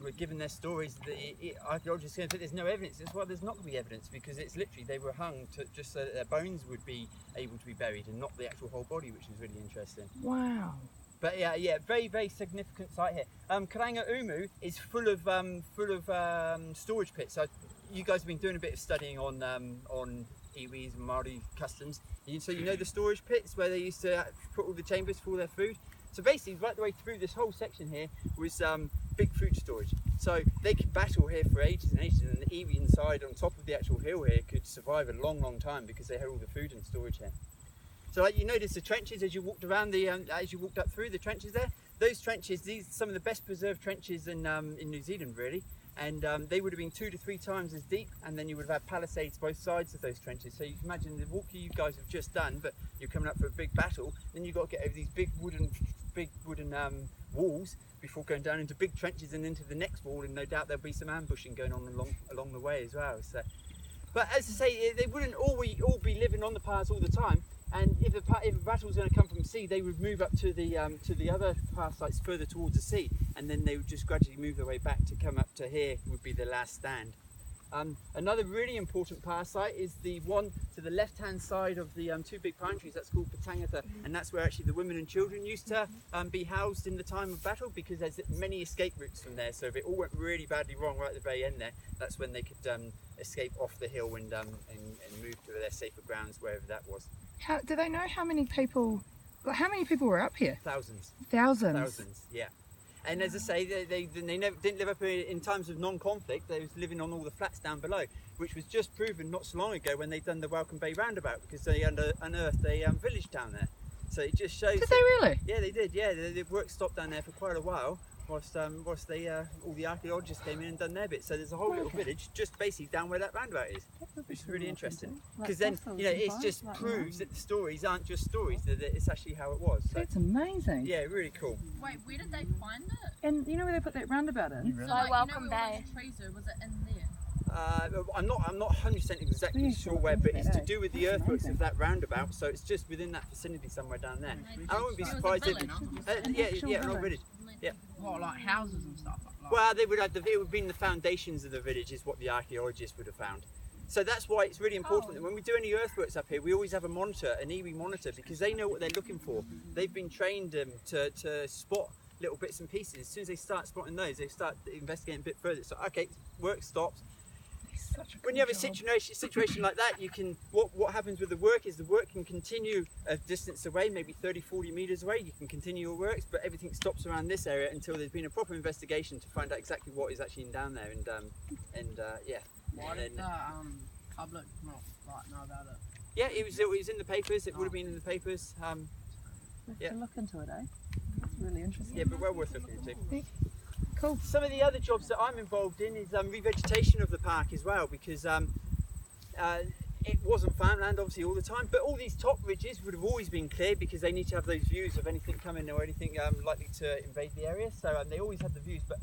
were given their stories that archaeologists are going to think there's no evidence. That's why there's not going to be evidence, because it's literally they were hung just so that their bones would be able to be buried and not the actual whole body, which is really interesting. Wow. But yeah, very, very significant site here. Karanga Umu is full of storage pits. So you guys have been doing a bit of studying on iwis and Māori customs. So you know the storage pits where they used to put all the chambers for all their food. So basically, right the way through this whole section here was big food storage. So they could battle here for ages and ages, and the iwi inside on top of the actual hill here could survive a long, long time because they had all the food and storage here. So like you notice the trenches as you walked around as you walked up through the trenches there. Those trenches, these are some of the best preserved trenches in New Zealand, really. And they would have been 2 to 3 times as deep, and then you would have had palisades both sides of those trenches. So you can imagine the walk you guys have just done, but you're coming up for a big battle. Then you've got to get over these big wooden walls before going down into big trenches and into the next wall. And no doubt there'll be some ambushing going on along the way as well. So, but as I say, they wouldn't all be living on the paths all the time. And if a battle was going to come from sea, they would move up to the other path sites further towards the sea, and then they would just gradually move their way back to come up to here would be the last stand. Another really important path site is the one to the left-hand side of the 2 big pine trees. That's called Patangata, and that's where actually the women and children used to be housed in the time of battle, because there's many escape routes from there. So if it all went really badly wrong right at the very end there, that's when they could escape off the hill and move to their safer grounds, wherever that was. Do they know how many people were up here? Thousands. Thousands, yeah. And as I say, they never didn't live up here in times of non-conflict. They was living on all the flats down below, which was just proven not so long ago when they done the Welcome Bay roundabout, because they unearthed a village down there. So it just shows. Did they really? Yeah, they did. Yeah, the work stopped down there for quite a while, whilst they all the archaeologists came in and done their bit. So there's a whole little village just basically down where that roundabout is. It's really interesting, because then it just proves that the stories aren't just stories; that it's actually how it was. So, that's amazing. Yeah, really cool. Wait, where did they find it? And you know where they put that roundabout in? So like, Welcome Bay. Was it in there? I'm not 100% exactly sure where, but it's to do with the earthworks of that roundabout. So it's just within that vicinity somewhere down there. I wouldn't be surprised if an old village. Yeah. What, like houses and stuff? Like well, it would have been the foundations of the village is what the archaeologists would have found. So that's why it's really important that when we do any earthworks up here, we always have a monitor, an iwi monitor, because they know what they're looking for. They've been trained to spot little bits and pieces. As soon as they start spotting those, they start investigating a bit further. So okay, work stops. When you have a situation like that, you can what happens with the work is the work can continue a distance away, maybe 30-40 meters away. You can continue your works, but everything stops around this area until there's been a proper investigation to find out exactly what is actually down there. Yeah. Why did the public not know about it? Yeah, it was in the papers. It would have been in the papers. Let's look into it, eh? It's really interesting. Yeah, but well worth looking into. Cool. Some of the other jobs that I'm involved in is revegetation of the park as well, because it wasn't farmland obviously all the time, but all these top ridges would have always been cleared because they need to have those views of anything coming or anything likely to invade the area. So they always had the views, but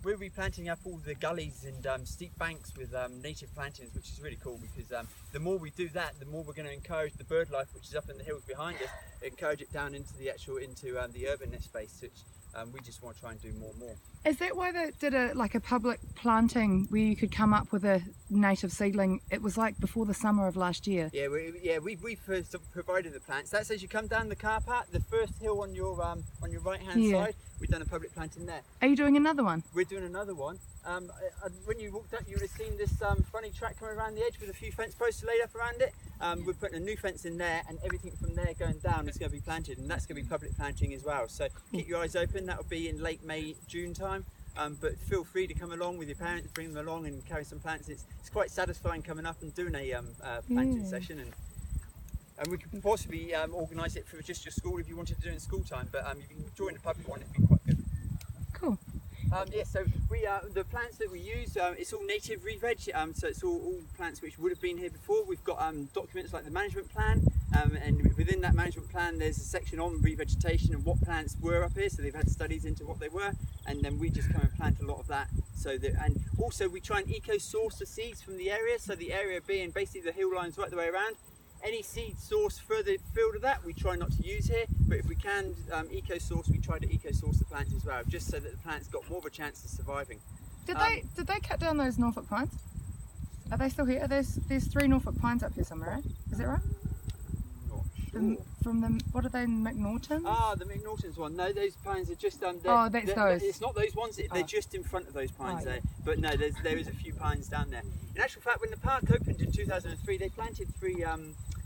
we're replanting up all the gullies and steep banks with native plantings, which is really cool, because the more we do that, the more we're going to encourage the bird life, which is up in the hills behind us, encourage it down into the urban nest space, which we just want to try and do more and more. Is that why they did a public planting where you could come up with a native seedling? It was like before the summer of last year. Yeah, we provided the plants. That's as you come down the car park, the first hill on your right hand side. We've done a public planting there. Are you doing another one? We're doing another one. When you walked up, you would have seen this funny track coming around the edge with a few fence posts laid up around it. We're putting a new fence in there, and everything from there going down is going to be planted, and that's going to be public planting as well. So keep your eyes open. That'll be in late May, June time. But feel free to come along with your parents, bring them along and carry some plants. It's quite satisfying coming up and doing a planting session, and we could possibly organise it for just your school if you wanted to do it in school time. But if you can join the public one, it'd be quite good. Cool. So the plants that we use, it's all native re-veg, so it's all plants which would have been here before. We've got documents like the management plan, and within that management plan there's a section on revegetation and what plants were up here, so they've had studies into what they were, and then we just come and plant a lot of that. And also we try and eco-source the seeds from the area, so the area being basically the hill lines right the way around. Any seed source further field of that, we try not to use here, but if we can eco-source, we try to eco-source the plants as well, just so that the plants got more of a chance of surviving. Did they cut down those Norfolk pines? Are they still here? There's 3 Norfolk pines up here somewhere, right? Is that right? Not sure. From the, what are they, McNaughton? Ah, the McNaughton's one. No, those pines are just that's those. It's not those ones. They're just in front of those pines there. But no, there is a few pines down there. In actual fact, when the park opened in 2003, they planted 3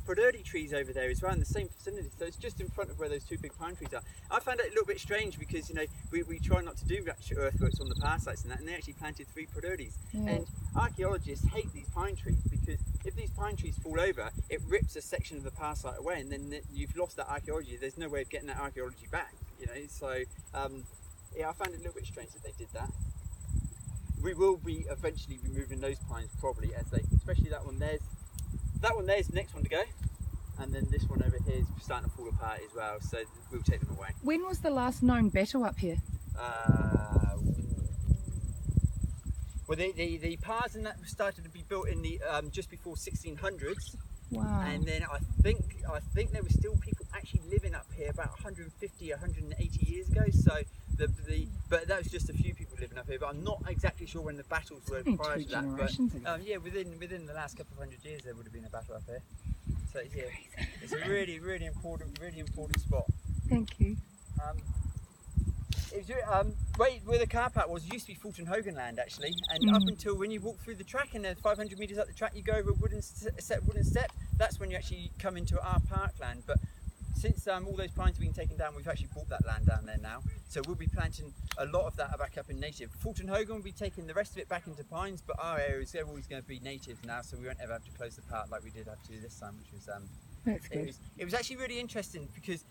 Produrti trees over there as well in the same vicinity. So it's just in front of where those 2 big pine trees are. I found it a little bit strange because, you know, we try not to do actual earthworks on the power sites and that, and they actually planted 3 Produrtis. Yeah. And archaeologists hate these pine trees because if these pine trees fall over, it rips a section of the power site away, and then you've lost that archaeology. There's no way of getting that archaeology back, you know. So yeah, I found it a little bit strange that they did that. We will be eventually removing those pines probably, as they, especially that one there's the next one to go, and then this one over here is starting to fall apart as well, so we'll take them away. When was the last known battle up here? Well, the paths and that started to be built in the just before 1600s. Wow. And then I think there were still people actually living up here about 150, 180 years ago. So but that was just a few people living up here. But I'm not exactly sure when the battles were prior to that. But yeah, within the last couple of 100 years, there would have been a battle up here. So yeah, it's a really important spot. Thank you. It was, where the car park was, used to be Fulton Hogan land actually, and up until when you walk through the track and then 500 metres up the track you go over a wooden step, that's when you actually come into our parkland. But since all those pines have been taken down, we've actually bought that land down there now, so we'll be planting a lot of that back up in native. Fulton Hogan will be taking the rest of it back into pines, but our areas are always going to be native now, so we won't ever have to close the park like we did have to do this time, which was that's good. It was actually really interesting because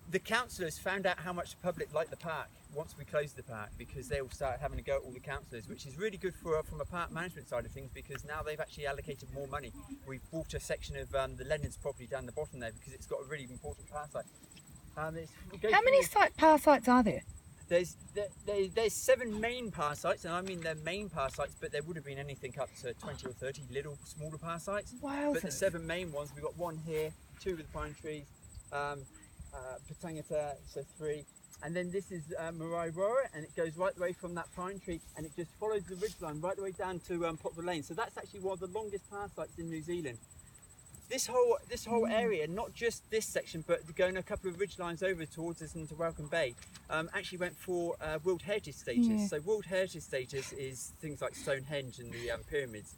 the councillors found out how much the public liked the park once we closed the park, because they all started having to go at all the councillors, which is really good from a park management side of things, because now they've actually allocated more money. We've bought a section of the Leonard's property down the bottom there because it's got a really important power site. How many power sites are there? There's 7 main power sites, and I mean they're main power sites, but there would have been anything up to 20 or 30 little smaller power sites. Wow. But the 7 main ones, we've got 1 here, 2 with the pine trees, Patangata, so 3, and then this is Marae-Rora, and it goes right the way from that pine tree, and it just follows the ridgeline right the way down to Poplar Lane. So that's actually one of the longest power sites in New Zealand. This whole area, not just this section, but going a couple of ridge lines over towards us into Welcome Bay, actually went for World Heritage status. Yeah. So World Heritage status is things like Stonehenge and the pyramids.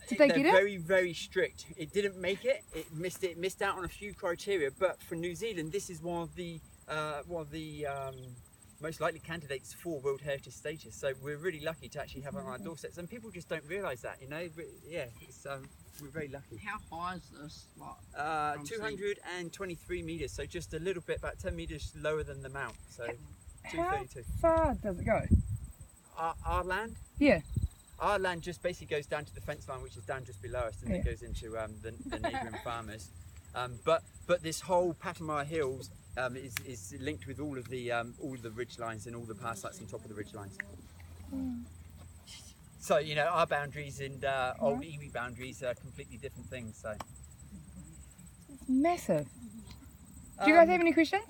Did they They're get it? very, very strict. It didn't make it. It missed out on a few criteria. But for New Zealand, this is one of the most likely candidates for World Heritage status. So we're really lucky to actually have it on our doorsteps, and people just don't realise that, you know. But yeah, it's, we're very lucky. How high is this? Like, 223 metres, so just a little bit, about 10 metres lower than the mount. So How 232. far does it go? Our land. Yeah. Our land just basically goes down to the fence line, which is down just below us, and it goes into the neighbouring farmers. But this whole Pāpāmoa Hills is linked with all of the ridge lines and all the power sites on top of the ridge lines. So you know, our boundaries and old iwi boundaries are completely different things. So It's massive. Do you guys have any questions?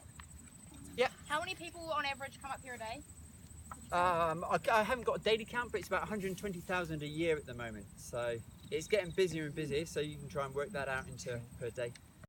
How many people on average come up here a day? I haven't got a daily count, but it's about 120,000 a year at the moment. So it's getting busier and busier, so you can try and work that out into per day.